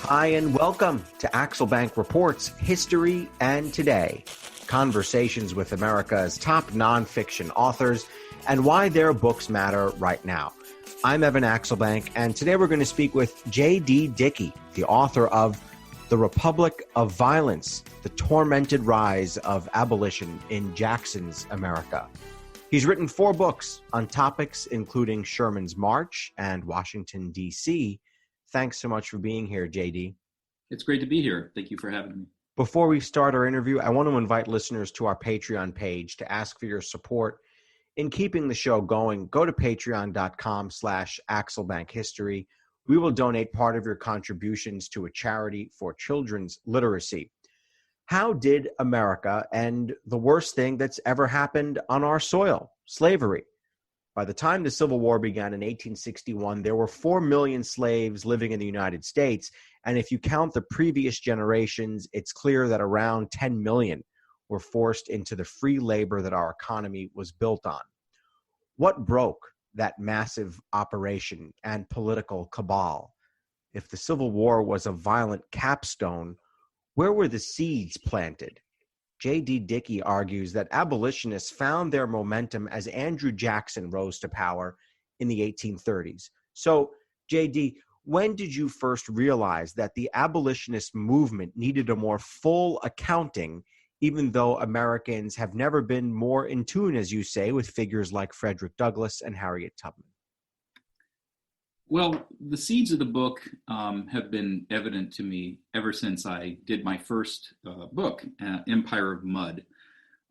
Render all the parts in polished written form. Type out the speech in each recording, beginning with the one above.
Hi, and welcome to Axelbank Reports History and Today. Conversations with America's top nonfiction authors and why their books matter right now. I'm Evan Axelbank, and today we're going to speak with J.D. Dickey, the author of The Republic of Violence, The Tormented Rise of Abolition in Jackson's America. He's written 4 books on topics including Sherman's March and Washington, D.C. Thanks so much for being here, J.D. It's great to be here. Thank you for having me. Before we start our interview, I want to invite listeners to our Patreon page to ask for your support in keeping the show going. Go to patreon.com/AxelbankHistory. We will donate part of your contributions to a charity for children's literacy. How did America end the worst thing that's ever happened on our soil, slavery? By the time the Civil War began in 1861, there were 4 million slaves living in the United States. And if you count the previous generations, it's clear that around 10 million were forced into the free labor that our economy was built on. What broke that massive operation and political cabal? If the Civil War was a violent capstone, where were the seeds planted? J.D. Dickey argues that abolitionists found their momentum as Andrew Jackson rose to power in the 1830s. So, J.D., when did you first realize that the abolitionist movement needed a more full accounting, even though Americans have never been more in tune, as you say, with figures like Frederick Douglass and Harriet Tubman? Well, the seeds of the book have been evident to me ever since I did my first book, Empire of Mud,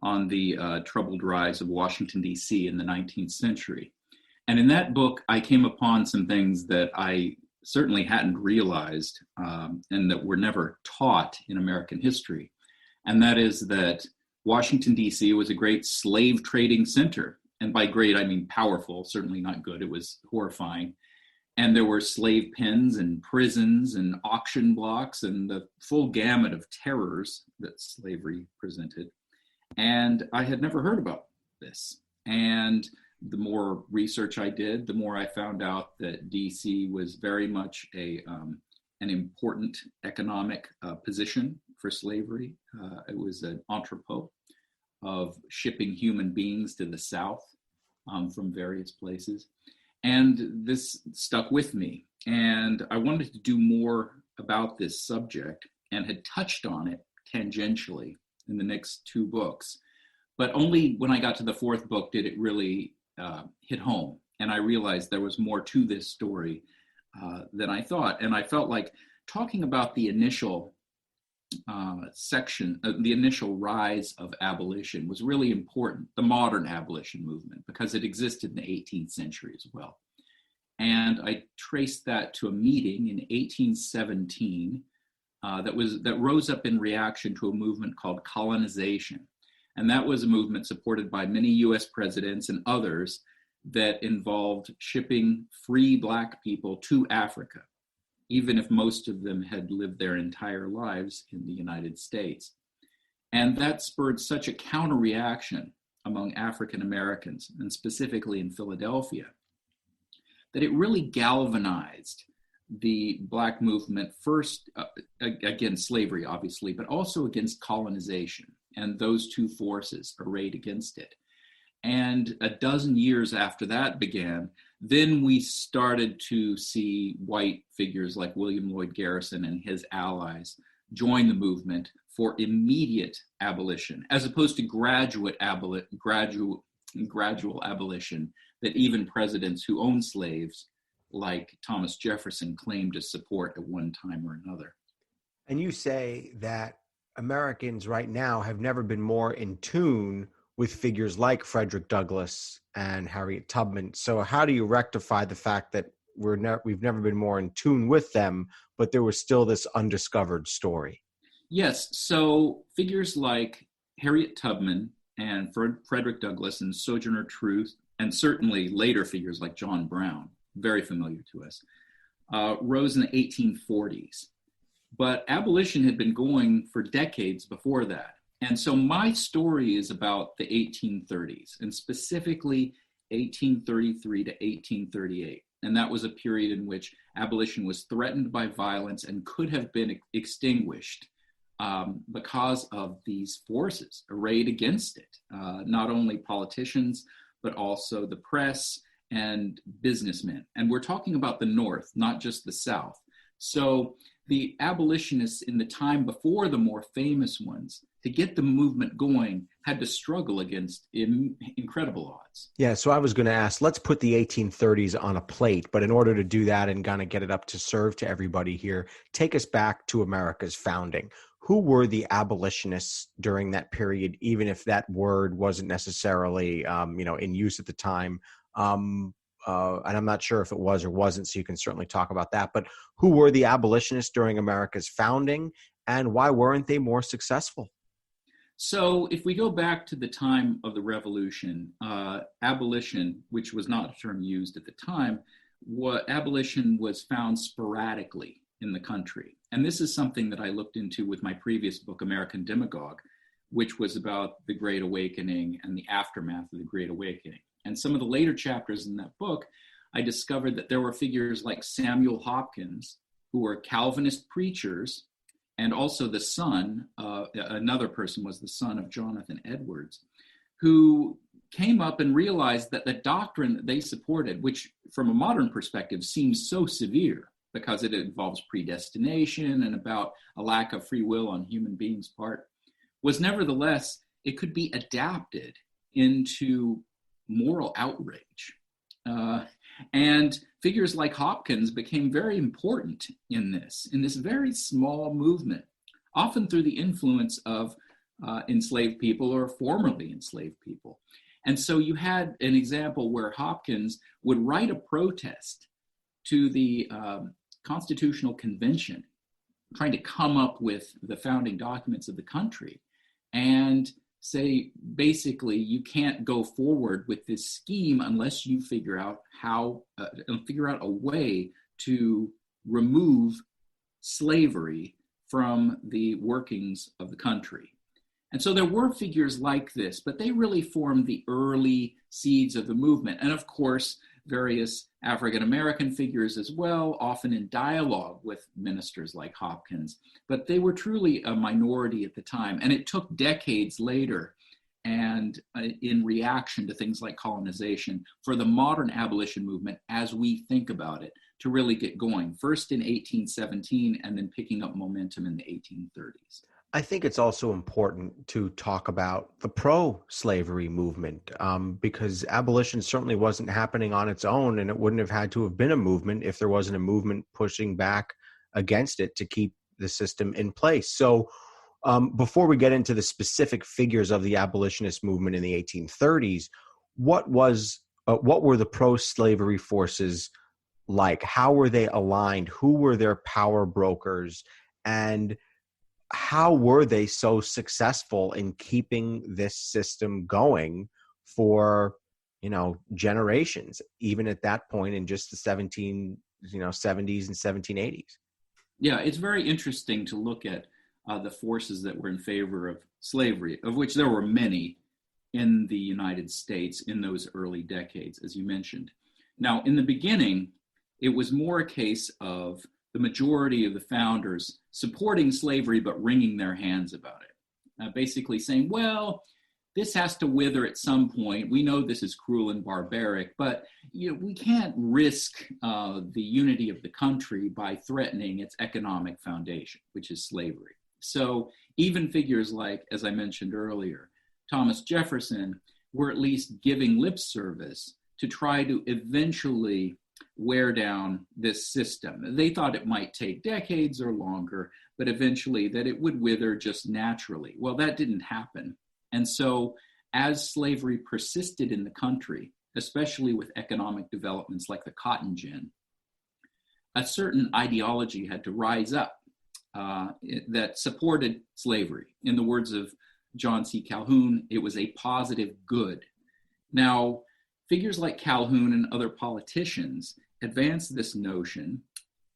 on the troubled rise of Washington, D.C. in the 19th century. And in that book, I came upon some things that I certainly hadn't realized and that were never taught in American history. And that is that Washington, D.C. was a great slave trading center. And by great, I mean powerful, certainly not good. It was horrifying. And there were slave pens and prisons and auction blocks and the full gamut of terrors that slavery presented. And I had never heard about this. And the more research I did, the more I found out that DC was very much an important economic position for slavery. It was an entrepot of shipping human beings to the South from various places. And this stuck with me. And I wanted to do more about this subject and had touched on it tangentially in the next 2 books. But only when I got to the 4th book did it really hit home. And I realized there was more to this story than I thought. And I felt like talking about the initial the initial rise of abolition was really important, the modern abolition movement, because it existed in the 18th century as well. And I traced that to a meeting in 1817 that rose up in reaction to a movement called colonization. And that was a movement supported by many US presidents and others that involved shipping free Black people to Africa, even if most of them had lived their entire lives in the United States. And that spurred such a counter-reaction among African Americans, and specifically in Philadelphia, that it really galvanized the Black movement, first against slavery, obviously, but also against colonization. And those 2 forces arrayed against it. And a dozen years after that began, then we started to see white figures like William Lloyd Garrison and his allies join the movement for immediate abolition, as opposed to gradual abolition that even presidents who owned slaves, like Thomas Jefferson, claimed to support at one time or another. And you say that Americans right now have never been more in tune with figures like Frederick Douglass and Harriet Tubman. So how do you rectify the fact that we've never been more in tune with them, but there was still this undiscovered story? Yes, so figures like Harriet Tubman and Frederick Douglass and Sojourner Truth, and certainly later figures like John Brown, very familiar to us, rose in the 1840s. But abolition had been going for decades before that. And so my story is about the 1830s, and specifically 1833 to 1838. And that was a period in which abolition was threatened by violence and could have been extinguished because of these forces arrayed against it, not only politicians, but also the press and businessmen. And we're talking about the North, not just the South. So the abolitionists in the time before the more famous ones, to get the movement going, had to struggle against incredible odds. Yeah, so I was going to ask, let's put the 1830s on a plate, but in order to do that and kind of get it up to serve to everybody here, take us back to America's founding. Who were the abolitionists during that period, even if that word wasn't necessarily, in use at the time? And I'm not sure if it was or wasn't, so you can certainly talk about that. But who were the abolitionists during America's founding, and why weren't they more successful? So if we go back to the time of the Revolution, abolition, which was not a term used at the time, abolition was found sporadically in the country. And this is something that I looked into with my previous book, American Demagogue, which was about the Great Awakening and the aftermath of the Great Awakening. And some of the later chapters in that book, I discovered that there were figures like Samuel Hopkins, who were Calvinist preachers, and also the son, another person was the son of Jonathan Edwards, who came up and realized that the doctrine that they supported, which from a modern perspective seems so severe because it involves predestination and about a lack of free will on human beings' part, was nevertheless, it could be adapted into moral outrage. And figures like Hopkins became very important in this very small movement, often through the influence of enslaved people or formerly enslaved people. And so you had an example where Hopkins would write a protest to the Constitutional Convention, trying to come up with the founding documents of the country, and say, basically, you can't go forward with this scheme unless you figure out a way to remove slavery from the workings of the country. And so there were figures like this, but they really formed the early seeds of the movement. And of course, various African-American figures as well, often in dialogue with ministers like Hopkins. But they were truly a minority at the time. And it took decades later, and in reaction to things like colonization, for the modern abolition movement, as we think about it, to really get going, first in 1817 and then picking up momentum in the 1830s. I think it's also important to talk about the pro-slavery movement, because abolition certainly wasn't happening on its own, and it wouldn't have had to have been a movement if there wasn't a movement pushing back against it to keep the system in place. So before we get into the specific figures of the abolitionist movement in the 1830s, what were the pro-slavery forces like? How were they aligned? Who were their power brokers? And how were they so successful in keeping this system going for, generations, even at that point in just the 70s and 1780s? Yeah, it's very interesting to look at the forces that were in favor of slavery, of which there were many in the United States in those early decades, as you mentioned. Now, in the beginning, it was more a case of the majority of the founders supporting slavery, but wringing their hands about it. Basically saying, well, this has to wither at some point. We know this is cruel and barbaric, but we can't risk the unity of the country by threatening its economic foundation, which is slavery. So even figures like, as I mentioned earlier, Thomas Jefferson were at least giving lip service to try to eventually wear down this system. They thought it might take decades or longer, but eventually that it would wither just naturally. Well, that didn't happen. And so as slavery persisted in the country, especially with economic developments like the cotton gin, a certain ideology had to rise up that supported slavery. In the words of John C. Calhoun, it was a positive good. Now, figures like Calhoun and other politicians advanced this notion,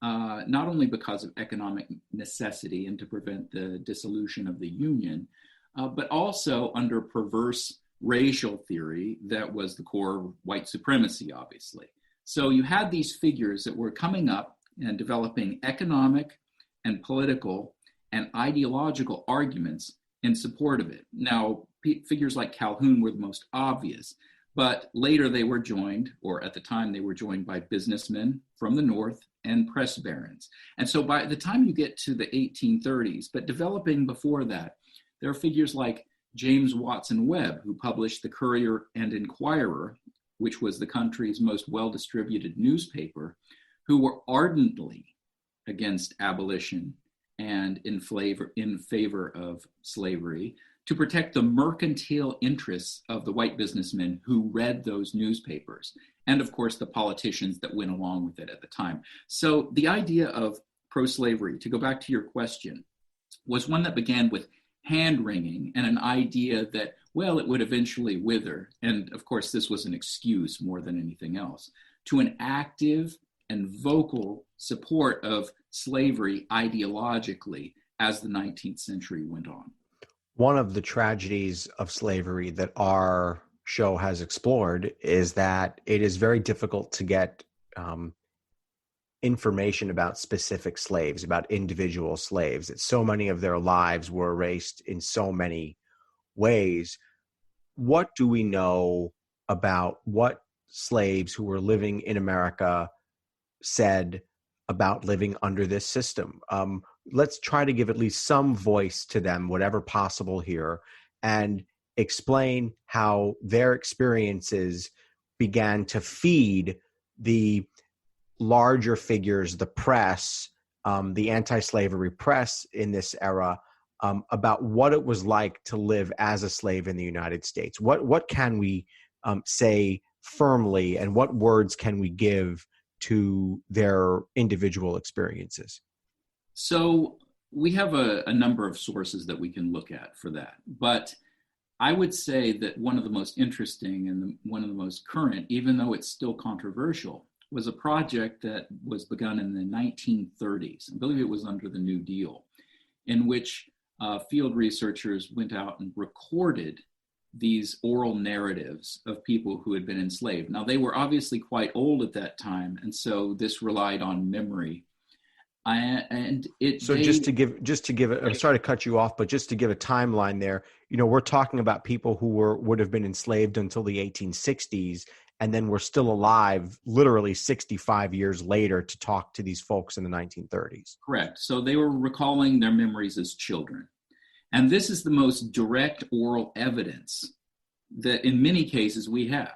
not only because of economic necessity and to prevent the dissolution of the Union, but also under perverse racial theory that was the core of white supremacy, obviously. So you had these figures that were coming up and developing economic and political and ideological arguments in support of it. Now, figures like Calhoun were the most obvious, but later they were joined, or at the time they were joined by businessmen from the North and press barons. And so by the time you get to the 1830s, but developing before that, there are figures like James Watson Webb, who published the Courier and Inquirer, which was the country's most well-distributed newspaper, who were ardently against abolition and in favor of slavery, to protect the mercantile interests of the white businessmen who read those newspapers, and of course the politicians that went along with it at the time. So the idea of pro-slavery, to go back to your question, was one that began with hand-wringing and an idea that, well, it would eventually wither, and of course this was an excuse more than anything else, to an active and vocal support of slavery ideologically as the 19th century went on. One of the tragedies of slavery that our show has explored is that it is very difficult to get information about specific slaves, about individual slaves. That so many of their lives were erased in so many ways. What do we know about what slaves who were living in America said about living under this system? Let's try to give at least some voice to them, whatever possible here, and explain how their experiences began to feed the larger figures, the press, the anti-slavery press in this era, about what it was like to live as a slave in the United States. What can we say firmly, and what words can we give to their individual experiences? So we have a number of sources that we can look at for that. But I would say that one of the most interesting and one of the most current, even though it's still controversial, was a project that was begun in the 1930s. I believe it was under the New Deal, in which field researchers went out and recorded these oral narratives of people who had been enslaved. Now, they were obviously quite old at that time, and so this relied on memory. Just to give I'm sorry to cut you off, but just to give a timeline there, we're talking about people who would have been enslaved until the 1860s, and then were still alive literally 65 years later to talk to these folks in the 1930s. Correct. So they were recalling their memories as children. And this is the most direct oral evidence that in many cases we have.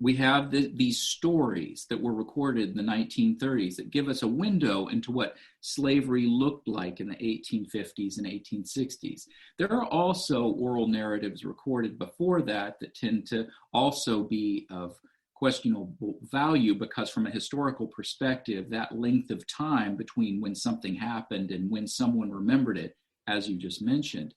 We have these stories that were recorded in the 1930s that give us a window into what slavery looked like in the 1850s and 1860s. There are also oral narratives recorded before that tend to also be of questionable value, because from a historical perspective, that length of time between when something happened and when someone remembered it, as you just mentioned,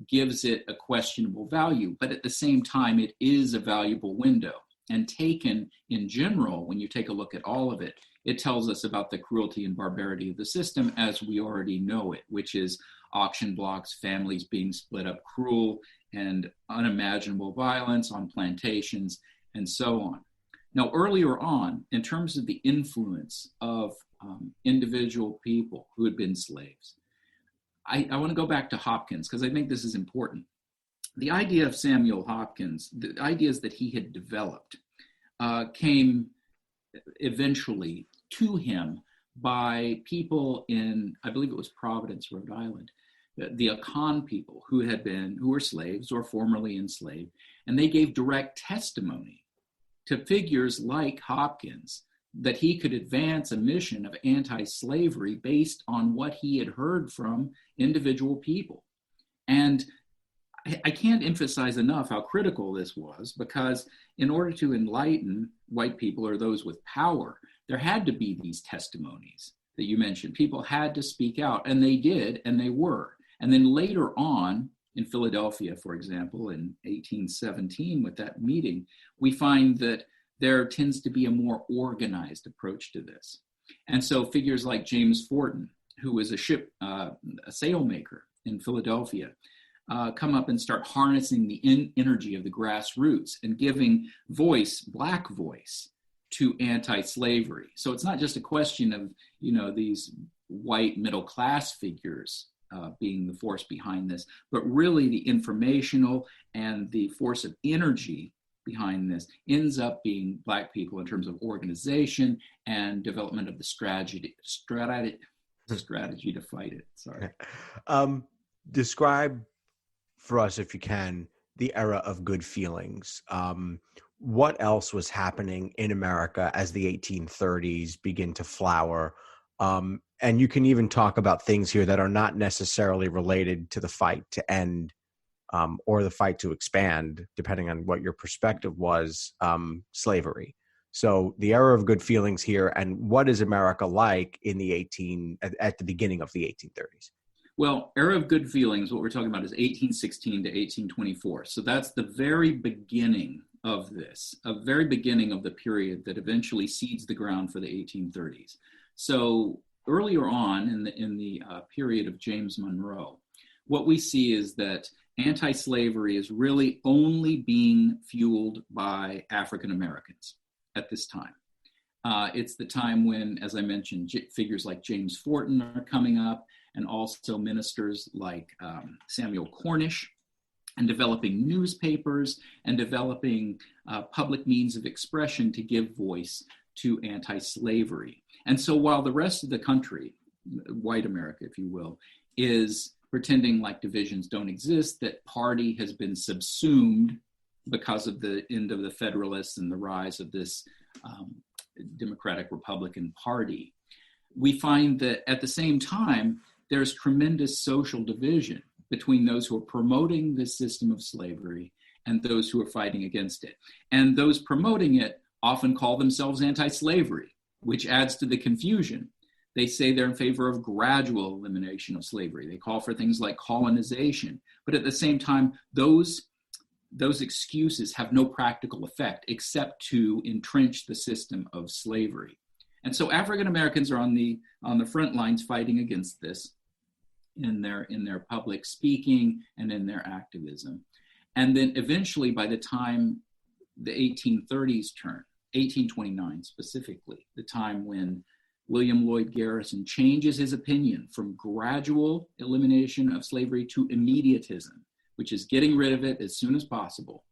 gives it a questionable value. But at the same time, it is a valuable window. And taken in general, when you take a look at all of it, it tells us about the cruelty and barbarity of the system as we already know it, which is auction blocks, families being split up, cruel and unimaginable violence on plantations, and so on. Now, earlier on, in terms of the influence of individual people who had been slaves, I want to go back to Hopkins, because I think this is important. The idea of Samuel Hopkins, the ideas that he had developed, came eventually to him by people in, I believe it was Providence, Rhode Island, the Akan people who were slaves or formerly enslaved, and they gave direct testimony to figures like Hopkins that he could advance a mission of anti-slavery based on what he had heard from individual people. And I can't emphasize enough how critical this was, because in order to enlighten white people or those with power, there had to be these testimonies that you mentioned. People had to speak out, and they did, and they were. And then later on, in Philadelphia, for example, in 1817, with that meeting, we find that there tends to be a more organized approach to this. And so figures like James Forten, who was a sailmaker in Philadelphia, come up and start harnessing the energy of the grassroots and giving voice, Black voice, to anti-slavery. So it's not just a question of, these white middle-class figures being the force behind this, but really the informational and the force of energy behind this ends up being Black people in terms of organization and development of the strategy to fight it. Sorry. Describe for us, if you can, the era of good feelings. What else was happening in America as the 1830s begin to flower? And you can even talk about things here that are not necessarily related to the fight to end or the fight to expand, depending on what your perspective was, slavery. So the era of good feelings here, and what is America like at the beginning of the 1830s? Well, era of good feelings, what we're talking about is 1816 to 1824. So that's the very beginning of this, a very beginning of the period that eventually seeds the ground for the 1830s. So earlier on in the period of James Monroe, what we see is that anti-slavery is really only being fueled by African Americans at this time. It's the time when, as I mentioned, figures like James Forten are coming up, and also ministers like Samuel Cornish, and developing newspapers and developing public means of expression to give voice to anti-slavery. And so while the rest of the country, white America, if you will, is pretending like divisions don't exist, that party has been subsumed because of the end of the Federalists and the rise of this Democratic Republican Party, we find that at the same time, there's tremendous social division between those who are promoting this system of slavery and those who are fighting against it. And those promoting it often call themselves anti-slavery, which adds to the confusion. They say they're in favor of gradual elimination of slavery. They call for things like colonization. But at the same time, those excuses have no practical effect except to entrench the system of slavery. And so African Americans are on the front lines fighting against this in their public speaking and in their activism. And then eventually, by the time the 1830s turn, 1829 specifically, the time when William Lloyd Garrison changes his opinion from gradual elimination of slavery to immediatism, which is getting rid of it as soon as possible,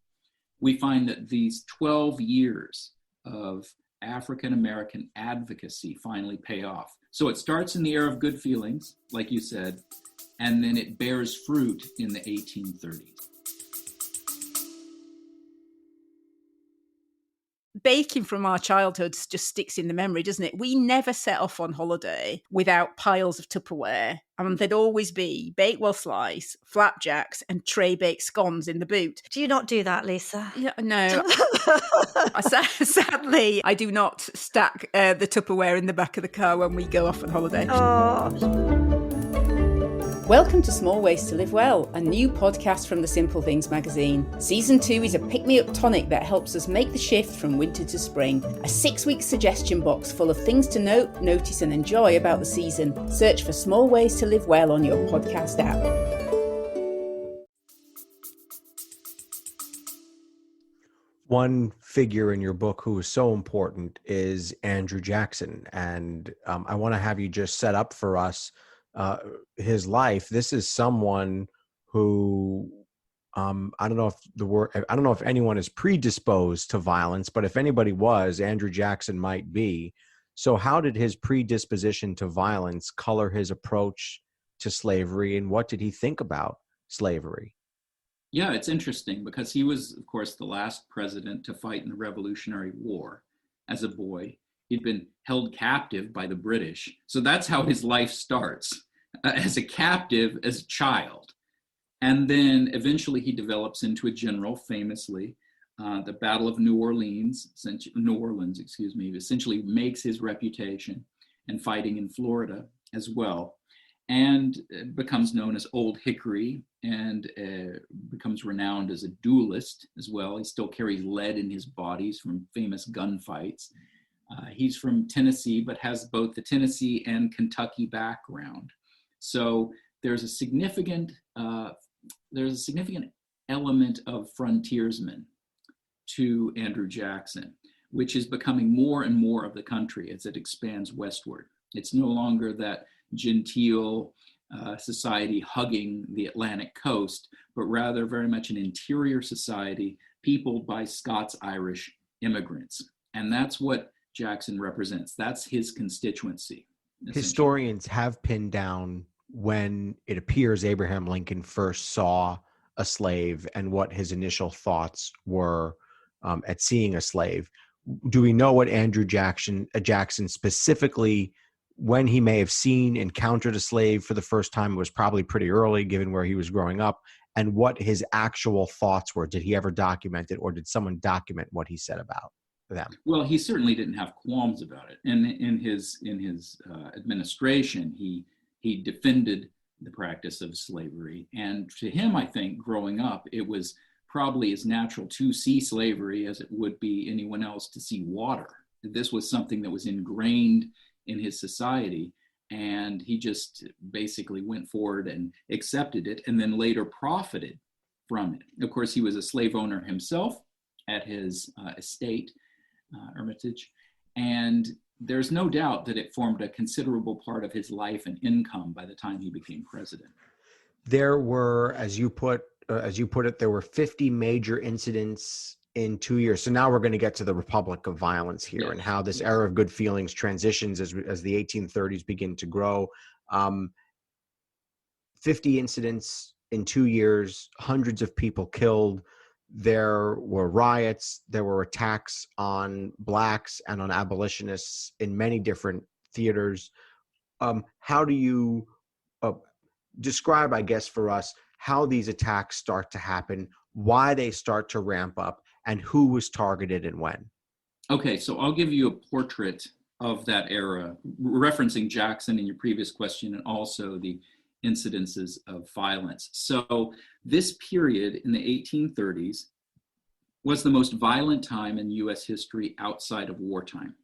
we find that these 12 years of African American advocacy finally pay off. So it starts in the era of good feelings, like you said, and then it bears fruit in the 1830s. Baking from our childhoods just sticks in the memory, doesn't it? We never set off on holiday without piles of Tupperware, and there'd always be Bakewell slice, flapjacks, and tray-baked scones in the boot. Do you not do that, Lisa? Yeah, no. Sadly, I do not stack the Tupperware in the back of the car when we go off on holiday. Oh. Welcome to Small Ways to Live Well, a new podcast from the Simple Things magazine. Season 2 is a pick-me-up tonic that helps us make the shift from winter to spring. A 6-week suggestion box full of things to note, notice and enjoy about the season. Search for Small Ways to Live Well on your podcast app. One figure in your book who is so important is Andrew Jackson. And I want to have you just set up for us his life. This is someone who I don't know if anyone is predisposed to violence, but if anybody was, Andrew Jackson might be. So how did his predisposition to violence color his approach to slavery, and what did he think about slavery? Yeah, it's interesting because he was, of course, the last president to fight in the Revolutionary War as a boy. He'd been held captive by the British. So that's how his life starts, as a captive, as a child. And then eventually he develops into a general, famously. The Battle of New Orleans, essentially makes his reputation, and fighting in Florida as well. And becomes known as Old Hickory, and becomes renowned as a duelist as well. He still carries lead in his bodies from famous gunfights. He's from Tennessee, but has both the Tennessee and Kentucky background. So there's a significant element of frontiersman to Andrew Jackson. which is becoming more and more of the country as it expands westward. It's no longer that genteel society hugging the Atlantic coast, but rather very much an interior society peopled by Scots-Irish immigrants. And that's what Jackson represents. That's his constituency. Historians have pinned down when it appears Abraham Lincoln first saw a slave and what his initial thoughts were at seeing a slave. Do we know what Andrew Jackson specifically, when he may have encountered a slave for the first time? It was probably pretty early given where he was growing up, and what his actual thoughts were. Did he ever document it, or did someone document what he said about them? Well, he certainly didn't have qualms about it. And in his administration, he defended the practice of slavery. And to him, I think, growing up, it was probably as natural to see slavery as it would be anyone else to see water. This was something that was ingrained in his society, and he just basically went forward and accepted it, and then later profited from it. Of course, he was a slave owner himself at his estate, Hermitage, and there's no doubt that it formed a considerable part of his life and income by the time he became president. There were, as you put it, there were 50 major incidents in 2 years. So now we're going to get to the Republic of Violence here, yes, and how this era of good feelings transitions as the 1830s begin to grow. 50 incidents in 2 years, hundreds of people killed. There were riots, there were attacks on blacks and on abolitionists in many different theaters. How do you describe, I guess, for us, how these attacks start to happen, why they start to ramp up, and who was targeted and when? Okay, so I'll give you a portrait of that era, referencing Jackson in your previous question, and also the incidences of violence. So this period in the 1830s was the most violent time in U.S. history outside of wartime.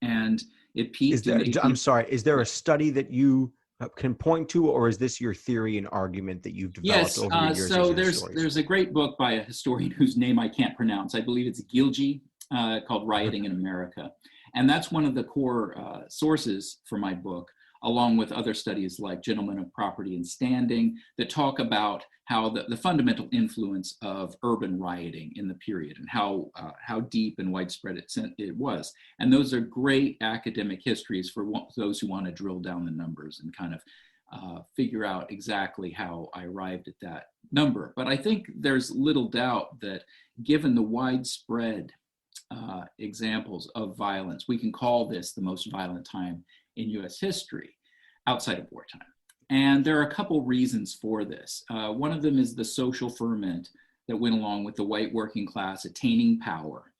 And it peaked I'm sorry, is there a study that you can point to, or is this your theory and argument that you've developed over the years? So there's a great book by a historian whose name I can't pronounce. I believe it's Gilgy, called Rioting in America. And that's one of the core sources for my book, along with other studies like Gentlemen of Property and Standing that talk about how the fundamental influence of urban rioting in the period and how deep and widespread it was. And those are great academic histories for those who want to drill down the numbers and kind of figure out exactly how I arrived at that number. But I think there's little doubt that given the widespread examples of violence, we can call this the most violent time in U.S. history outside of wartime. And there are a couple reasons for this. One of them is the social ferment that went along with the white working class attaining power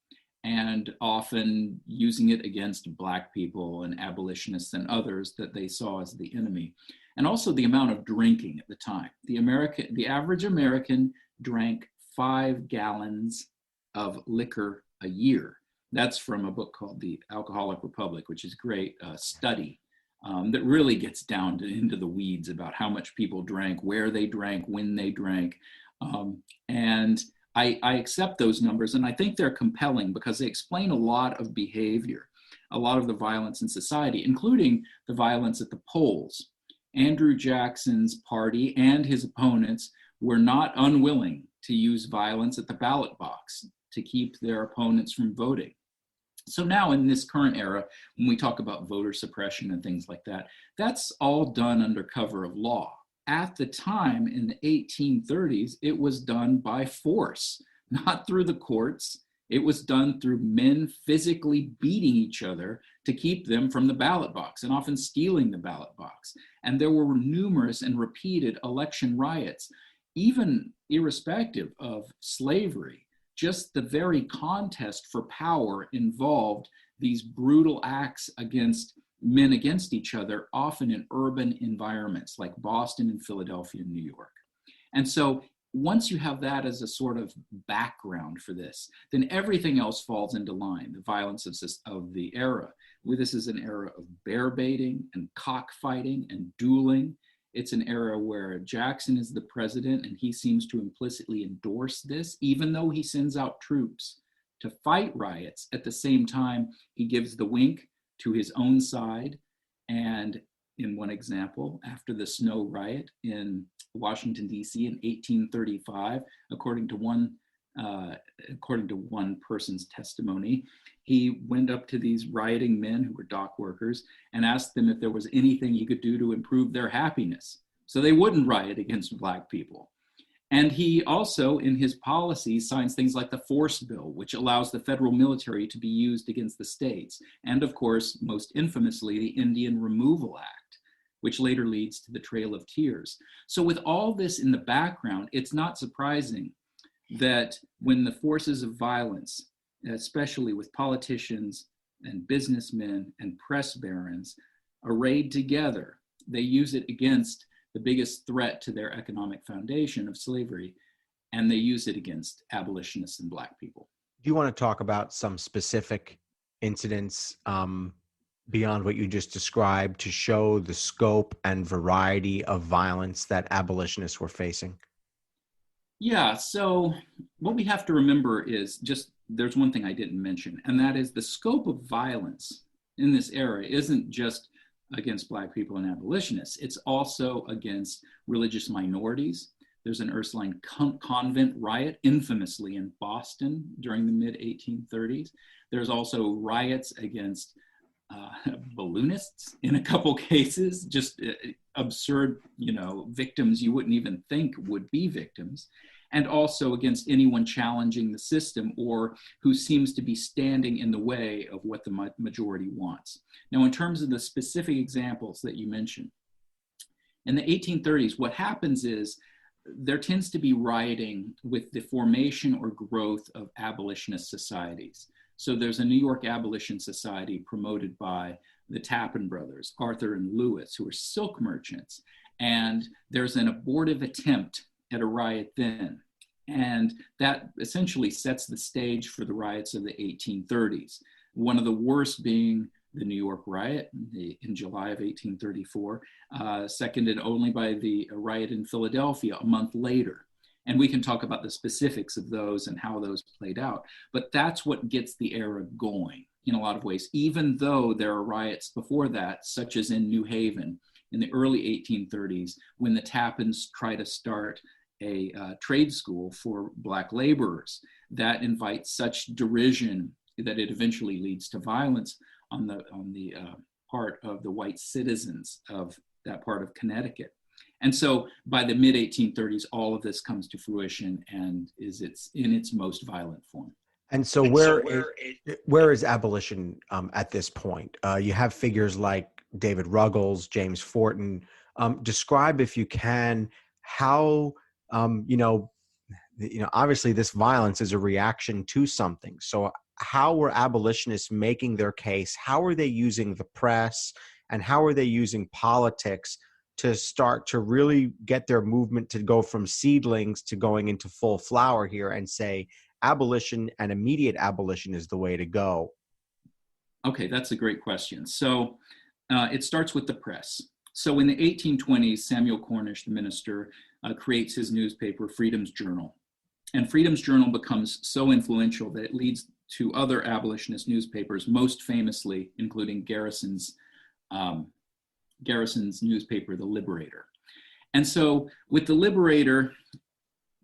and often using it against black people and abolitionists and others that they saw as the enemy. And also the amount of drinking at the time. The average American drank 5 gallons of liquor a year. That's from a book called The Alcoholic Republic, which is a great study that really gets down into the weeds about how much people drank, where they drank, when they drank. And I accept those numbers, and I think they're compelling because they explain a lot of behavior, a lot of the violence in society, including the violence at the polls. Andrew Jackson's party and his opponents were not unwilling to use violence at the ballot box to keep their opponents from voting. So now in this current era, when we talk about voter suppression and things like that, that's all done under cover of law. At the time in the 1830s, it was done by force, not through the courts. It was done through men physically beating each other to keep them from the ballot box and often stealing the ballot box. And there were numerous and repeated election riots, even irrespective of slavery. Just the very contest for power involved these brutal acts against men against each other, often in urban environments like Boston and Philadelphia and New York. And so once you have that as a sort of background for this, then everything else falls into line, the violence of the era. This is an era of bear baiting and cockfighting and dueling. It's an era where Jackson is the president and he seems to implicitly endorse this, even though he sends out troops to fight riots. At the same time, he gives the wink to his own side. And in one example, after the snow riot in Washington, D.C. in 1835, according to one person's testimony, he went up to these rioting men who were dock workers and asked them if there was anything he could do to improve their happiness so they wouldn't riot against Black people. And he also, in his policy, signs things like the Force Bill, which allows the federal military to be used against the states. And of course, most infamously, the Indian Removal Act, which later leads to the Trail of Tears. So with all this in the background, it's not surprising that when the forces of violence, especially with politicians and businessmen and press barons, arrayed together, they use it against the biggest threat to their economic foundation of slavery, and they use it against abolitionists and Black people. Do you want to talk about some specific incidents beyond what you just described to show the scope and variety of violence that abolitionists were facing? Yeah, so what we have to remember is there's one thing I didn't mention, and that is the scope of violence in this era isn't just against Black people and abolitionists. It's also against religious minorities. There's an Ursuline convent riot, infamously in Boston during the mid-1830s. There's also riots against balloonists in a couple cases, just absurd, victims you wouldn't even think would be victims, and also against anyone challenging the system or who seems to be standing in the way of what the majority wants. Now, in terms of the specific examples that you mentioned, in the 1830s, what happens is there tends to be rioting with the formation or growth of abolitionist societies. So there's a New York Abolition Society promoted by the Tappan brothers, Arthur and Lewis, who are silk merchants. And there's an abortive attempt at a riot then. And that essentially sets the stage for the riots of the 1830s. One of the worst being the New York riot in July of 1834, seconded only by the riot in Philadelphia a month later. And we can talk about the specifics of those and how those played out. But that's what gets the era going in a lot of ways, even though there are riots before that, such as in New Haven in the early 1830s, when the Tappans try to start a trade school for Black laborers. That invites such derision that it eventually leads to violence on the part of the white citizens of that part of Connecticut. And so by the mid-1830s, all of this comes to fruition and it's in its most violent form. And so where is abolition at this point? You have figures like David Ruggles, James Forten. Describe, if you can, how, obviously this violence is a reaction to something. So how were abolitionists making their case? How are they using the press? And how are they using politics to start to really get their movement to go from seedlings to going into full flower here and say abolition and immediate abolition is the way to go? Okay, that's a great question. So it starts with the press. So in the 1820s, Samuel Cornish, the minister, creates his newspaper, Freedom's Journal. And Freedom's Journal becomes so influential that it leads to other abolitionist newspapers, most famously including Garrison's newspaper, The Liberator. And so with The Liberator,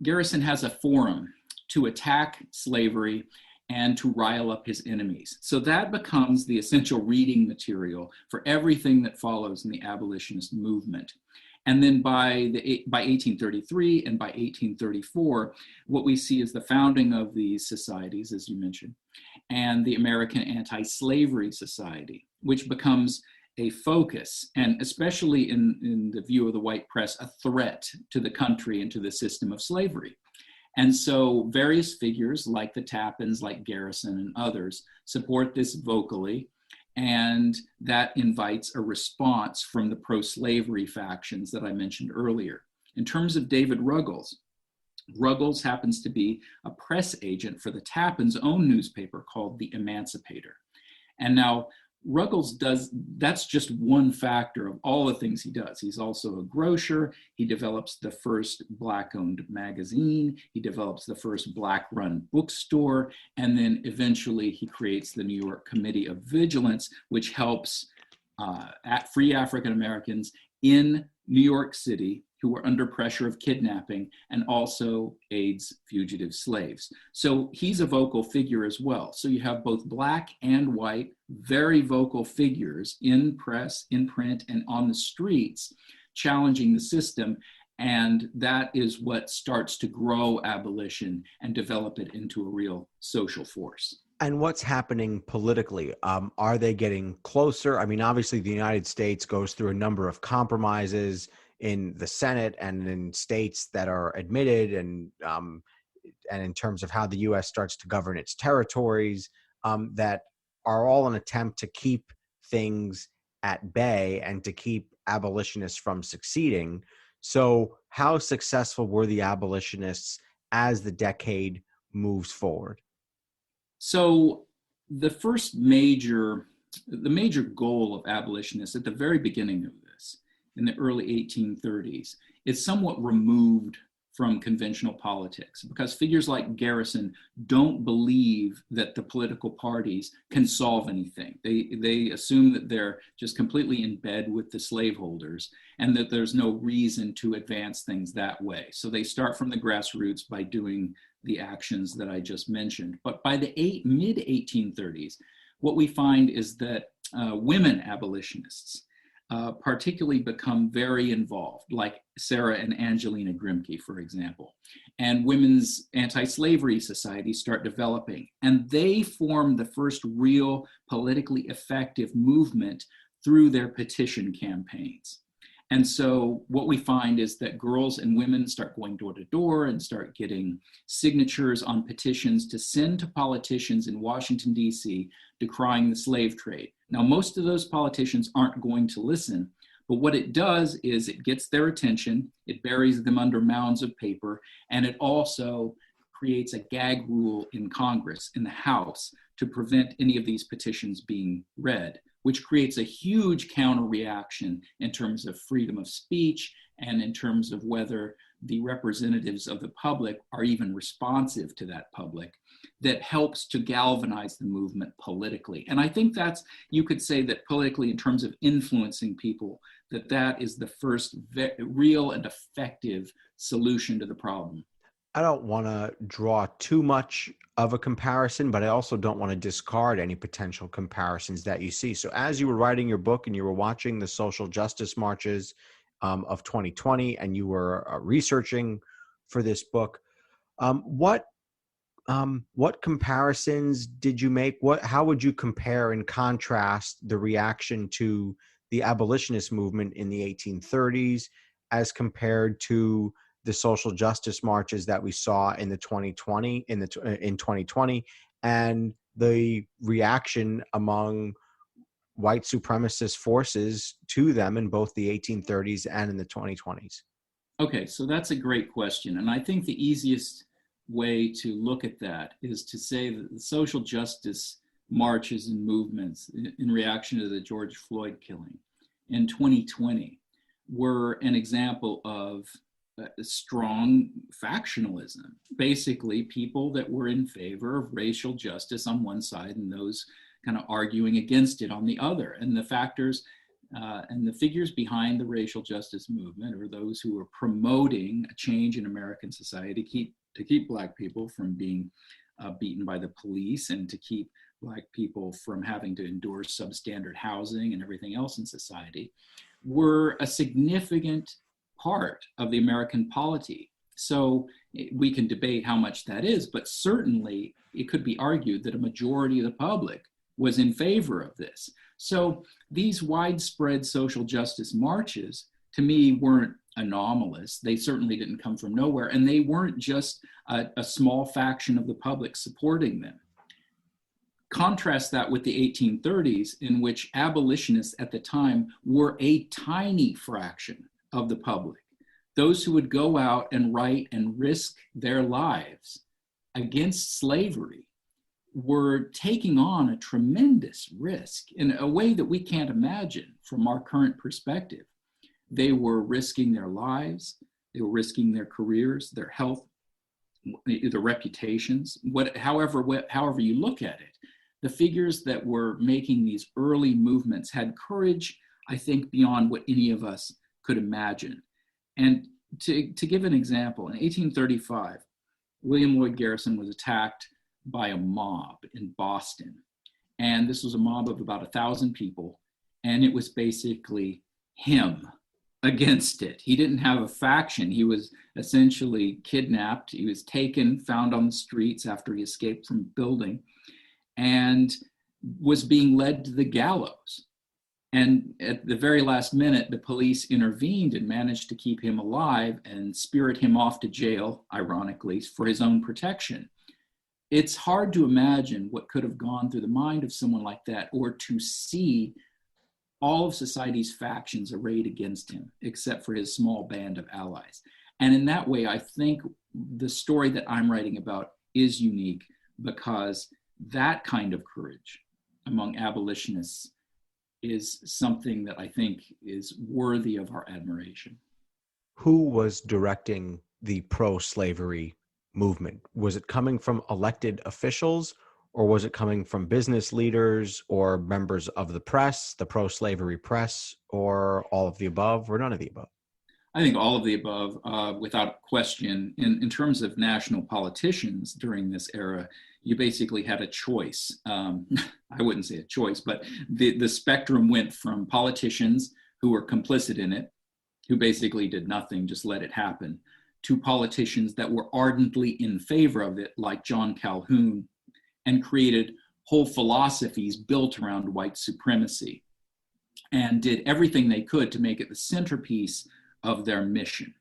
Garrison has a forum to attack slavery and to rile up his enemies. So that becomes the essential reading material for everything that follows in the abolitionist movement. And then by 1833 and by 1834, what we see is the founding of these societies, as you mentioned, and the American Anti-Slavery Society, which becomes a focus, and especially in the view of the white press, a threat to the country and to the system of slavery. And so various figures like the Tappans, like Garrison and others, support this vocally, and that invites a response from the pro-slavery factions that I mentioned earlier. In terms of David Ruggles, Ruggles happens to be a press agent for the Tappans' own newspaper called The Emancipator. And now Ruggles that's just one factor of all the things he does. He's also a grocer. He develops the first Black-owned magazine. He develops the first Black-run bookstore. And then eventually he creates the New York Committee of Vigilance, which helps free African Americans in New York City who are under pressure of kidnapping, and also aids fugitive slaves. So he's a vocal figure as well. So you have both Black and white, very vocal figures in press, in print, and on the streets, challenging the system. And that is what starts to grow abolition and develop it into a real social force. And what's happening politically? Are they getting closer? I mean, obviously the United States goes through a number of compromises in the Senate and in states that are admitted, and in terms of how the U.S. starts to govern its territories, that are all an attempt to keep things at bay and to keep abolitionists from succeeding. So how successful were the abolitionists as the decade moves forward? So the major goal of abolitionists at the very beginning of this, in the early 1830s, is somewhat removed from conventional politics, because figures like Garrison don't believe that the political parties can solve anything. They assume that they're just completely in bed with the slaveholders and that there's no reason to advance things that way. So they start from the grassroots by doing the actions that I just mentioned. But by the mid-1830s, what we find is that women abolitionists particularly become very involved, like Sarah and Angelina Grimke, for example. And women's anti-slavery societies start developing, and they form the first real politically effective movement through their petition campaigns. And so what we find is that girls and women start going door to door and start getting signatures on petitions to send to politicians in Washington, D.C., decrying the slave trade. Now, most of those politicians aren't going to listen, but what it does is it gets their attention, it buries them under mounds of paper, and it also creates a gag rule in Congress, in the House, to prevent any of these petitions being read, which creates a huge counter reaction in terms of freedom of speech and in terms of whether the representatives of the public are even responsive to that public, that helps to galvanize the movement politically. And I think you could say that politically, in terms of influencing people, that is the first real and effective solution to the problem. I don't want to draw too much of a comparison, but I also don't want to discard any potential comparisons that you see. So as you were writing your book and you were watching the social justice marches of 2020, and you were researching for this book, what comparisons did you make? How would you compare and contrast the reaction to the abolitionist movement in the 1830s as compared to the social justice marches that we saw in 2020, and the reaction among white supremacist forces to them in both the 1830s and in the 2020s? Okay, so that's a great question. And I think the easiest way to look at that is to say that the social justice marches and movements in reaction to the George Floyd killing in 2020 were an example of strong factionalism. Basically, people that were in favor of racial justice on one side and those kind of arguing against it on the other. And the factors and the figures behind the racial justice movement are those who are promoting a change in American society to keep Black people from being beaten by the police, and to keep Black people from having to endure substandard housing and everything else in society, were a significant part of the American polity. So we can debate how much that is, but certainly it could be argued that a majority of the public was in favor of this. So these widespread social justice marches, to me, weren't anomalous. They certainly didn't come from nowhere, and they weren't just a small faction of the public supporting them. Contrast that with the 1830s, in which abolitionists at the time were a tiny fraction of the public, those who would go out and write and risk their lives against slavery were taking on a tremendous risk in a way that we can't imagine from our current perspective. They were risking their lives, they were risking their careers, their health, their reputations, however you look at it. The figures that were making these early movements had courage, I think, beyond what any of us could imagine. And to give an example, in 1835, William Lloyd Garrison was attacked by a mob in Boston. And this was a mob of about 1,000 people. And it was basically him against it. He didn't have a faction. He was essentially kidnapped. He was taken, found on the streets after he escaped from a building, and was being led to the gallows. And at the very last minute, the police intervened and managed to keep him alive and spirit him off to jail, ironically, for his own protection. It's hard to imagine what could have gone through the mind of someone like that, or to see all of society's factions arrayed against him, except for his small band of allies. And in that way, I think the story that I'm writing about is unique, because that kind of courage among abolitionists is something that I think is worthy of our admiration. Who was directing the pro-slavery movement? Was it coming from elected officials, or was it coming from business leaders or members of the press, the pro-slavery press, or all of the above, or none of the above? I think all of the above, without question. In terms of national politicians during this era, you basically had a choice. I wouldn't say a choice, but the spectrum went from politicians who were complicit in it, who basically did nothing, just let it happen, to politicians that were ardently in favor of it, like John Calhoun, and created whole philosophies built around white supremacy, and did everything they could to make it the centerpiece of their mission.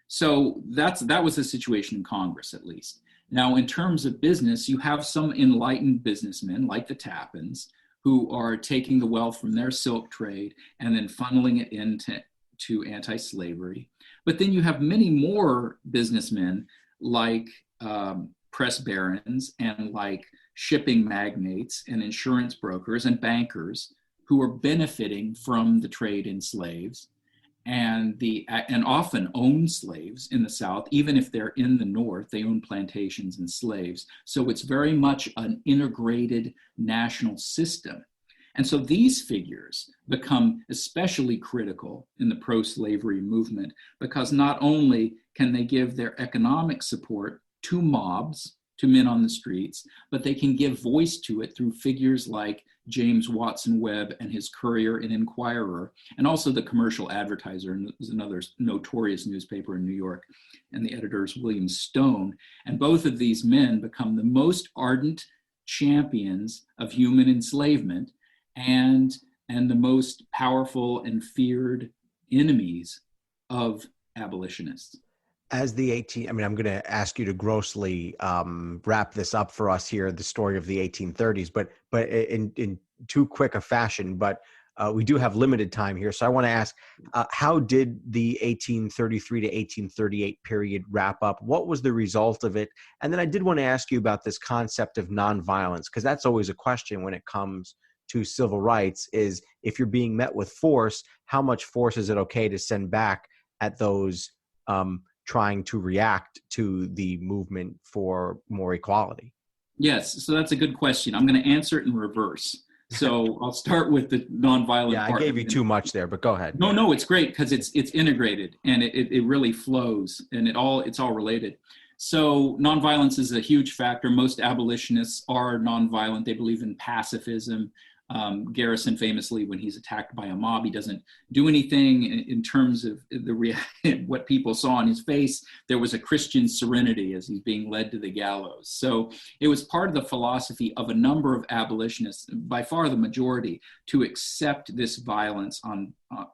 So that was the situation in Congress, at least. Now, in terms of business, you have some enlightened businessmen like the Tappins, who are taking the wealth from their silk trade and then funneling it into anti-slavery. But then you have many more businessmen like press barons and like shipping magnates and insurance brokers and bankers who are benefiting from the trade in slaves, and often own slaves in the South. Even if they're in the North, they own plantations and slaves. So it's very much an integrated national system. And so these figures become especially critical in the pro-slavery movement, because not only can they give their economic support to mobs, to men on the streets, but they can give voice to it through figures like James Watson Webb and his Courier and Inquirer, and also the Commercial Advertiser, and is another notorious newspaper in New York, and the editor is William Stone. And both of these men become the most ardent champions of human enslavement, and the most powerful and feared enemies of abolitionists. As I'm going to ask you to grossly wrap this up for us here, the story of the 1830s, but in too quick a fashion. But we do have limited time here, so I want to ask: how did the 1833 to 1838 period wrap up? What was the result of it? And then I did want to ask you about this concept of nonviolence, because that's always a question when it comes to civil rights: is if you're being met with force, how much force is it okay to send back at those trying to react to the movement for more equality? Yes, so that's a good question. I'm going to answer it in reverse. So I'll start with the nonviolent part. I gave you too much there, but go ahead. No, it's great, because it's integrated, and it really flows, and it's all related. So nonviolence is a huge factor. Most abolitionists are nonviolent. They believe in pacifism. Garrison famously, when he's attacked by a mob, he doesn't do anything in terms of what people saw on his face. There was a Christian serenity as he's being led to the gallows. So it was part of the philosophy of a number of abolitionists, by far the majority, to accept this violence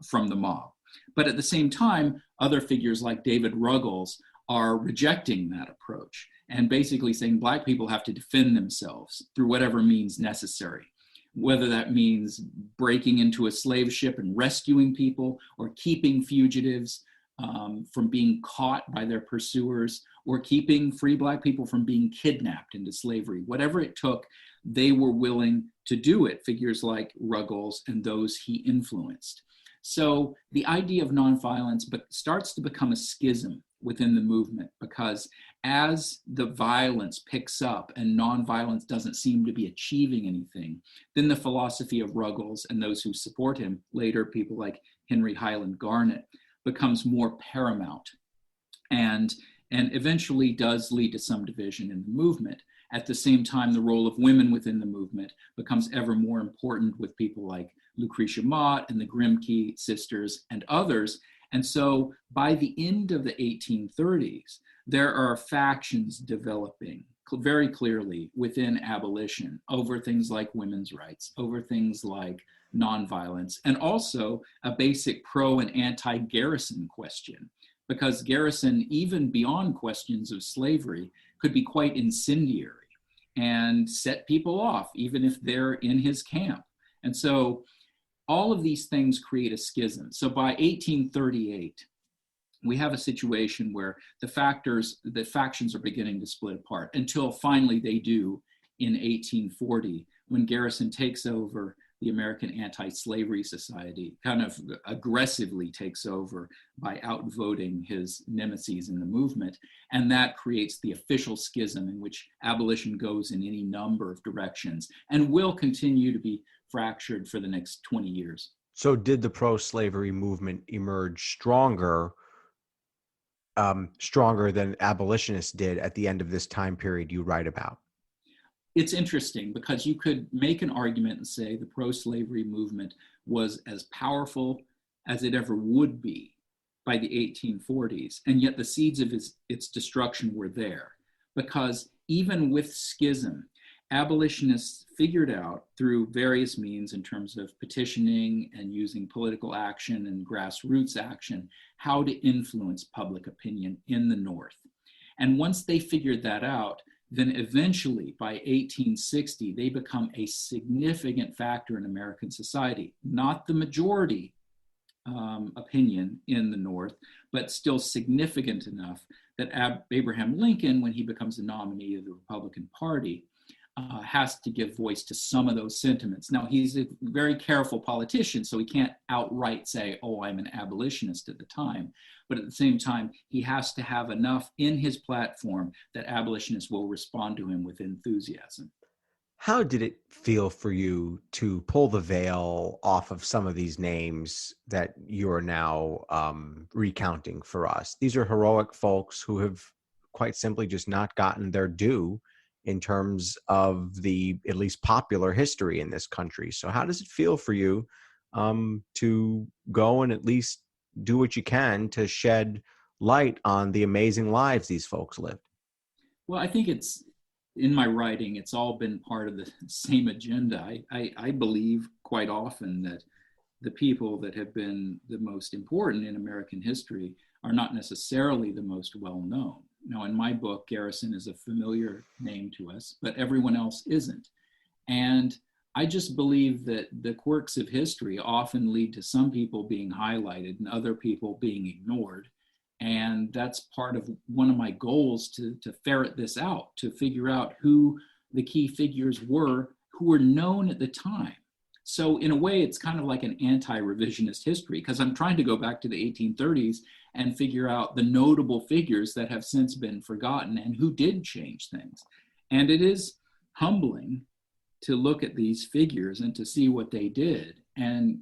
from the mob. But at the same time, other figures like David Ruggles are rejecting that approach and basically saying Black people have to defend themselves through whatever means necessary, whether that means breaking into a slave ship and rescuing people, or keeping fugitives, from being caught by their pursuers, or keeping free Black people from being kidnapped into slavery. Whatever it took, they were willing to do it, figures like Ruggles and those he influenced. So the idea of nonviolence starts to become a schism within the movement, because as the violence picks up and nonviolence doesn't seem to be achieving anything, then the philosophy of Ruggles and those who support him, later people like Henry Highland Garnet, becomes more paramount, and eventually does lead to some division in the movement. At the same time, the role of women within the movement becomes ever more important, with people like Lucretia Mott and the Grimke sisters and others. And so by the end of the 1830s, there are factions developing very clearly within abolition over things like women's rights, over things like nonviolence, and also a basic pro and anti-Garrison question, because Garrison, even beyond questions of slavery, could be quite incendiary and set people off, even if they're in his camp. And so all of these things create a schism. So by 1838, we have a situation where the factions are beginning to split apart, until finally they do in 1840, when Garrison takes over the American Anti-Slavery Society, kind of aggressively takes over by outvoting his nemesis in the movement. And that creates the official schism in which abolition goes in any number of directions and will continue to be fractured for the next 20 years. So did the pro-slavery movement emerge stronger than abolitionists did at the end of this time period you write about? It's interesting, because you could make an argument and say the pro-slavery movement was as powerful as it ever would be by the 1840s, and yet the seeds of its destruction were there. Because even with schism, abolitionists figured out through various means, in terms of petitioning and using political action and grassroots action, how to influence public opinion in the North. And once they figured that out, then eventually by 1860, they become a significant factor in American society. Not the majority opinion in the North, but still significant enough that Abraham Lincoln, when he becomes the nominee of the Republican Party, has to give voice to some of those sentiments. Now, he's a very careful politician, so he can't outright say, oh, I'm an abolitionist at the time. But at the same time, he has to have enough in his platform that abolitionists will respond to him with enthusiasm. How did it feel for you to pull the veil off of some of these names that you're now recounting for us? These are heroic folks who have quite simply just not gotten their due in terms of the at least popular history in this country. So how does it feel for you to go and at least do what you can to shed light on the amazing lives these folks lived? Well, I think it's, in my writing, it's all been part of the same agenda. I believe quite often that the people that have been the most important in American history are not necessarily the most well-known. Now, in my book, Garrison is a familiar name to us, but everyone else isn't. And I just believe that the quirks of history often lead to some people being highlighted and other people being ignored. And that's part of one of my goals, to ferret this out, to figure out who the key figures were who were known at the time. So in a way, it's kind of like an anti-revisionist history, because I'm trying to go back to the 1830s and figure out the notable figures that have since been forgotten and who did change things. And it is humbling to look at these figures and to see what they did. And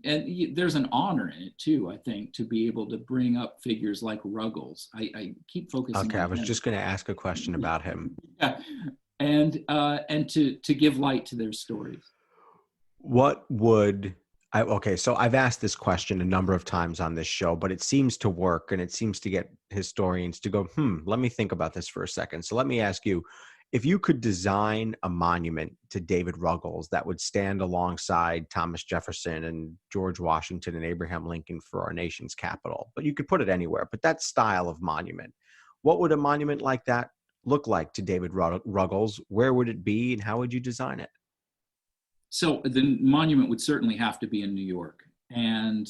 there's an honor in it too, I think, to be able to bring up figures like Ruggles. I keep focusing Okay, on I was him. just going to ask a question about him. Yeah. And to give light to their stories. So I've asked this question a number of times on this show, but it seems to work, and it seems to get historians to go, let me think about this for a second. So let me ask you, if you could design a monument to David Ruggles that would stand alongside Thomas Jefferson and George Washington and Abraham Lincoln for our nation's capital, but you could put it anywhere, but that style of monument, what would a monument like that look like to David Ruggles? Where would it be, and how would you design it? So the monument would certainly have to be in New York. And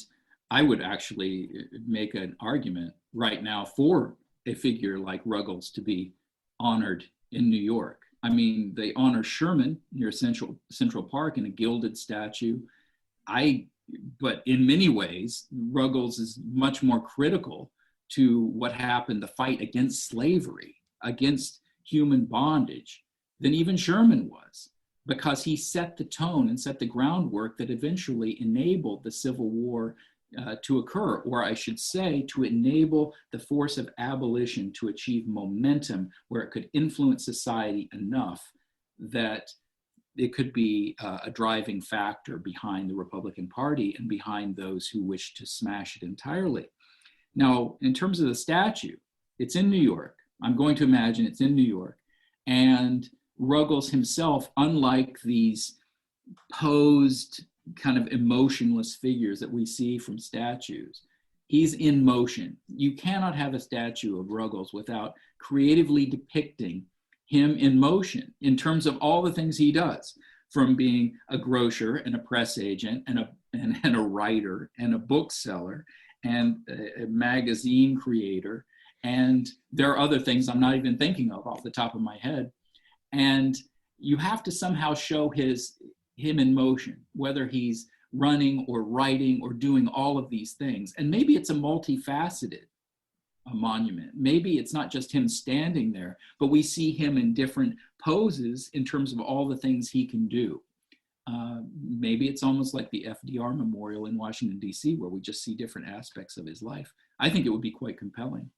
I would actually make an argument right now for a figure like Ruggles to be honored in New York. I mean, they honor Sherman near Central Park in a gilded statue. But in many ways, Ruggles is much more critical to what happened, the fight against slavery, against human bondage, than even Sherman was, because he set the tone and set the groundwork that eventually enabled the Civil War to occur, or I should say, to enable the force of abolition to achieve momentum where it could influence society enough that it could be a driving factor behind the Republican Party and behind those who wish to smash it entirely. Now, in terms of the statue, it's in New York. I'm going to imagine it's in New York. And Ruggles himself, unlike these posed kind of emotionless figures that we see from statues, he's in motion. You cannot have a statue of Ruggles without creatively depicting him in motion in terms of all the things he does, from being a grocer and a press agent and a writer and a bookseller and a magazine creator. And there are other things I'm not even thinking of off the top of my head. And you have to somehow show him in motion, whether he's running or writing or doing all of these things. And maybe it's a multifaceted monument. Maybe it's not just him standing there, but we see him in different poses in terms of all the things he can do. Maybe it's almost like the FDR Memorial in Washington, D.C., where we just see different aspects of his life. I think it would be quite compelling.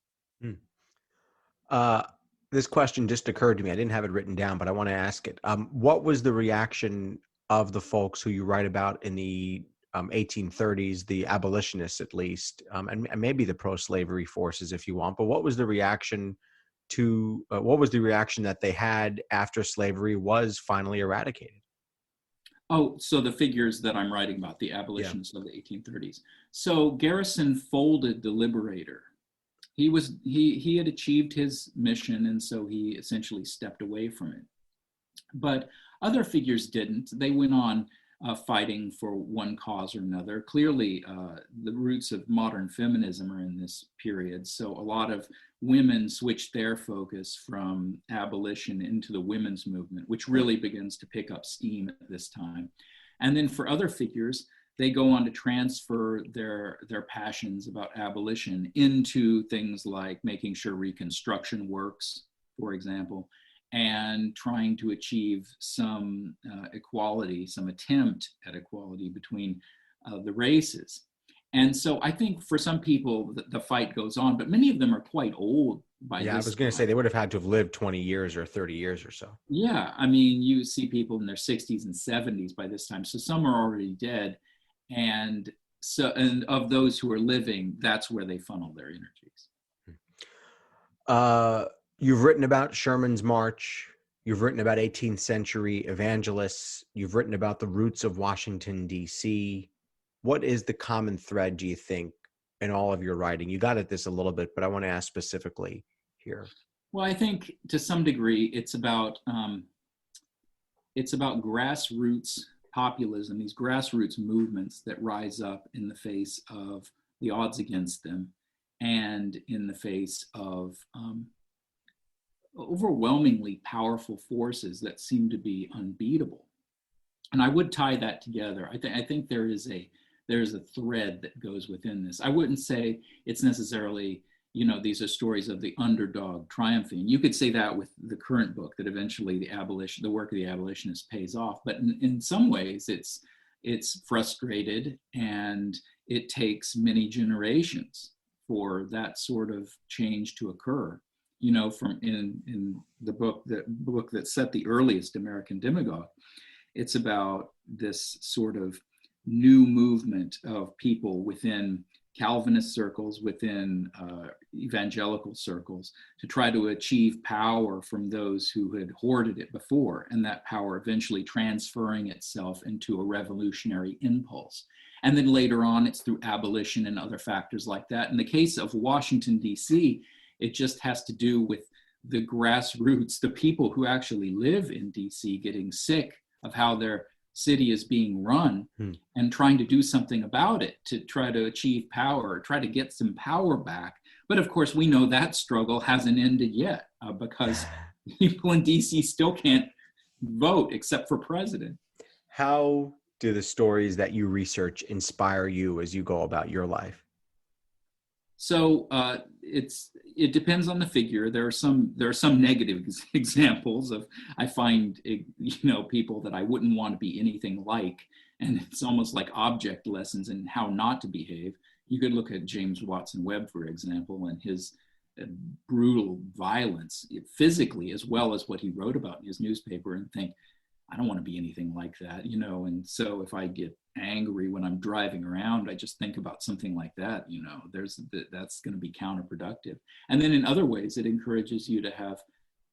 This question just occurred to me. I didn't have it written down, but I want to ask it. What was the reaction of the folks who you write about in the 1830s, the abolitionists at least, and maybe the pro-slavery forces if you want, but what was the reaction that they had after slavery was finally eradicated? Oh, so the figures that I'm writing about, the abolitionists of the 1830s. So Garrison folded the Liberator. He had achieved his mission, and so he essentially stepped away from it. But other figures didn't. They went on fighting for one cause or another. Clearly, the roots of modern feminism are in this period. So a lot of women switched their focus from abolition into the women's movement, which really begins to pick up steam at this time. And then for other figures, they go on to transfer their passions about abolition into things like making sure Reconstruction works, for example, and trying to achieve some equality, some attempt at equality between the races. And so I think for some people, the fight goes on, but many of them are quite old by this I was going to say they would have had to have lived 20 years or 30 years or so. Yeah, I mean, you see people in their 60s and 70s by this time. So some are already dead. And of those who are living, that's where they funnel their energies. You've written about Sherman's March. You've written about 18th century evangelists. You've written about the roots of Washington, D.C. What is the common thread, do you think, in all of your writing? You got at this a little bit, but I want to ask specifically here. Well, I think to some degree it's about grassroots populism, these grassroots movements that rise up in the face of the odds against them and in the face of overwhelmingly powerful forces that seem to be unbeatable. And I would tie that together. I think there is a thread that goes within this. I wouldn't say it's necessarily, these are stories of the underdog triumphing. You could say that with the current book, that eventually the work of the abolitionists pays off. But in some ways, it's frustrated, and it takes many generations for that sort of change to occur. From in the book that set the earliest American demagogue, it's about this sort of new movement of people within Calvinist circles, within evangelical circles, to try to achieve power from those who had hoarded it before, and that power eventually transferring itself into a revolutionary impulse. And then later on, it's through abolition and other factors like that. In the case of Washington, D.C., it just has to do with the grassroots, the people who actually live in D.C. getting sick of how their city is being run and trying to do something about it to try to achieve power, or try to get some power back. But of course, we know that struggle hasn't ended yet because people in DC still can't vote except for president. How do the stories that you research inspire you as you go about your life? So it depends on the figure. There are some negative examples of, I find, people that I wouldn't want to be anything like, and it's almost like object lessons in how not to behave. You could look at James Watson Webb, for example, and his brutal violence physically, as well as what he wrote about in his newspaper, and think, I don't want to be anything like that, and so if I get angry when I'm driving around, I just think about something like that, that's going to be counterproductive. And then in other ways, it encourages you to have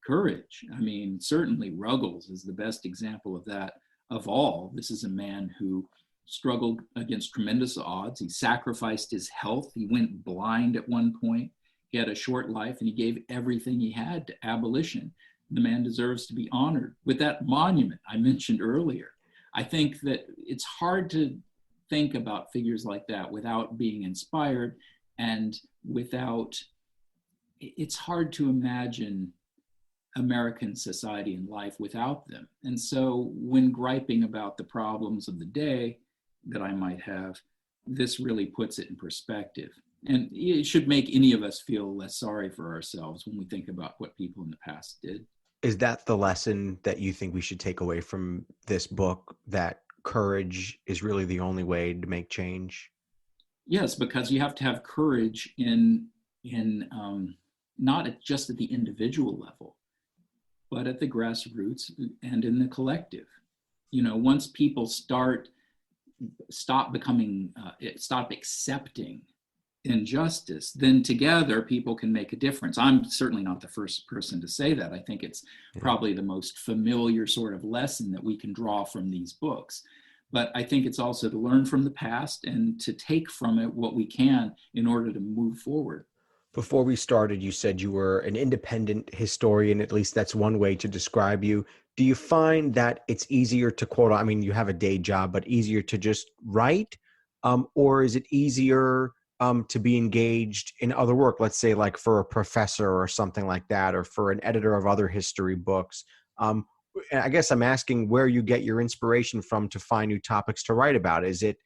courage. I mean, certainly Ruggles is the best example of that of all. This is a man who struggled against tremendous odds. He sacrificed his health. He went blind at one point. He had a short life, and he gave everything he had to abolition. The man deserves to be honored with that monument I mentioned earlier. I think that it's hard to think about figures like that without being inspired, and it's hard to imagine American society and life without them. And so when griping about the problems of the day that I might have, this really puts it in perspective. And it should make any of us feel less sorry for ourselves when we think about what people in the past did. Is that the lesson that you think we should take away from this book, that courage is really the only way to make change? Yes, because you have to have courage in not just at the individual level, but at the grassroots and in the collective. Once people stop accepting injustice, then together people can make a difference. I'm certainly not the first person to say that. I think it's probably the most familiar sort of lesson that we can draw from these books. But I think it's also to learn from the past and to take from it what we can in order to move forward. Before we started, you said you were an independent historian. At least that's one way to describe you. Do you find that it's easier to quote, I mean, you have a day job, but easier to just write? Or is it easier to be engaged in other work, let's say like for a professor or something like that, or for an editor of other history books? I guess I'm asking where you get your inspiration from to find new topics to write about. Is it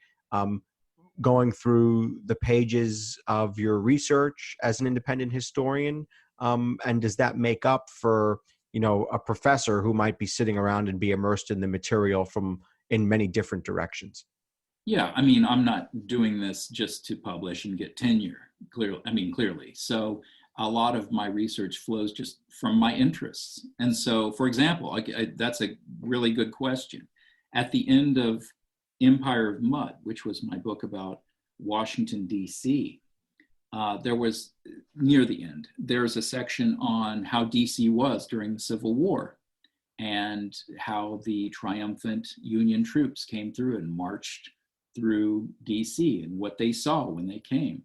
going through the pages of your research as an independent historian? And does that make up for, a professor who might be sitting around and be immersed in the material in many different directions? Yeah, I mean, I'm not doing this just to publish and get tenure, clearly. So a lot of my research flows just from my interests. And so, for example, that's a really good question. At the end of Empire of Mud, which was my book about Washington, D.C., there was, near the end, there's a section on how D.C. was during the Civil War and how the triumphant Union troops came through and marched through DC and what they saw when they came.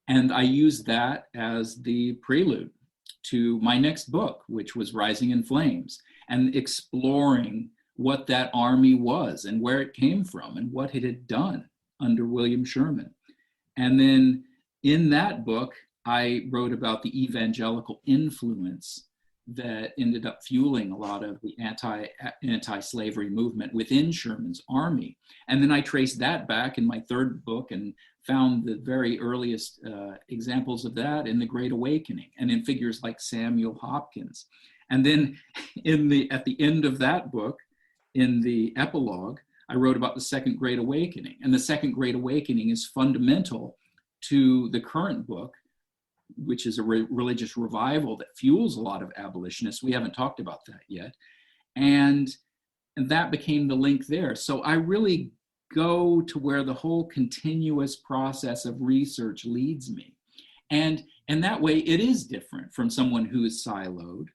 And I used that as the prelude to my next book, which was Rising in Flames, and exploring what that army was and where it came from and what it had done under William Sherman. And then in that book, I wrote about the evangelical influence that ended up fueling a lot of the anti-slavery movement within Sherman's army. And then I traced that back in my third book and found the very earliest examples of that in the Great Awakening and in figures like Samuel Hopkins. And then at the end of that book, in the epilogue, I wrote about the Second Great Awakening. And the Second Great Awakening is fundamental to the current book, which is a religious revival that fuels a lot of abolitionists. We haven't talked about that yet. And that became the link there. So I really go to where the whole continuous process of research leads me. And that way it is different from someone who is siloed,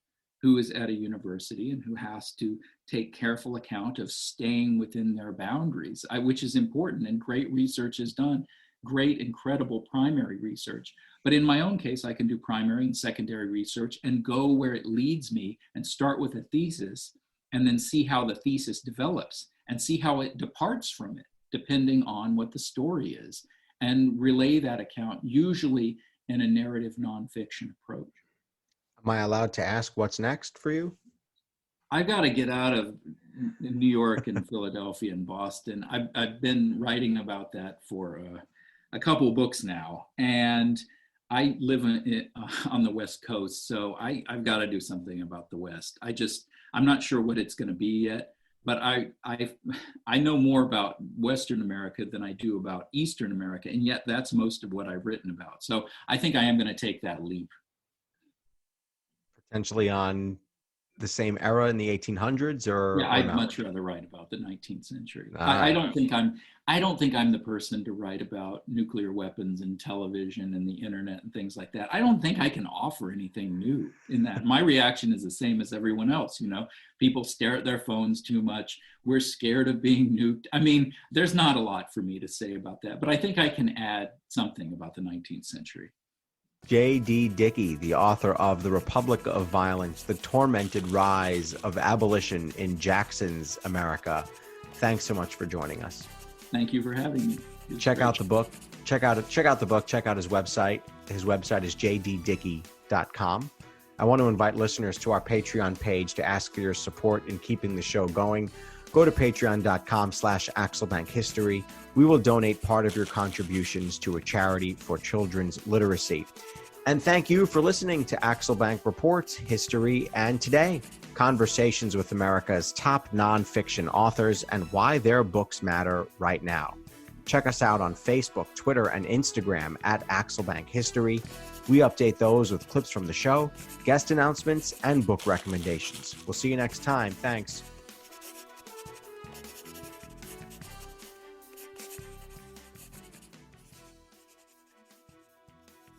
who is at a university and who has to take careful account of staying within their boundaries, which is important, and great research is done. Great, incredible primary research. But in my own case, I can do primary and secondary research and go where it leads me and start with a thesis and then see how the thesis develops and see how it departs from it, depending on what the story is, and relay that account, usually in a narrative nonfiction approach. Am I allowed to ask what's next for you? I've got to get out of New York and Philadelphia and Boston. I've been writing about that for a couple of books now, and I live on the West Coast, so I've got to do something about the West. I'm not sure what it's going to be yet, but I know more about Western America than I do about Eastern America, and yet that's most of what I've written about. So I think I am going to take that leap. Potentially on the same era in the 1800s, or yeah, I'd no? much rather write about the 19th century. Ah. I don't think I'm the person to write about nuclear weapons and television and the internet and things like that. I don't think I can offer anything new in that. My reaction is the same as everyone else. People stare at their phones too much. We're scared of being nuked. I mean, there's not a lot for me to say about that, but I think I can add something about the 19th century. J.D. Dickey, the author of The Republic of Violence, The Tormented Rise of Abolition in Jackson's America. Thanks so much for joining us. Thank you for having me. Check out the book. Check out the book. Check out his website. His website is jddickey.com. I want to invite listeners to our Patreon page to ask for your support in keeping the show going. Go to patreon.com/AxelBankHistory. We will donate part of your contributions to a charity for children's literacy. And thank you for listening to Axelbank Reports, History, and Today. Conversations with America's top nonfiction authors and why their books matter right now. Check us out on Facebook, Twitter, and Instagram at Axelbank History. We update those with clips from the show, guest announcements, and book recommendations. We'll see you next time. Thanks.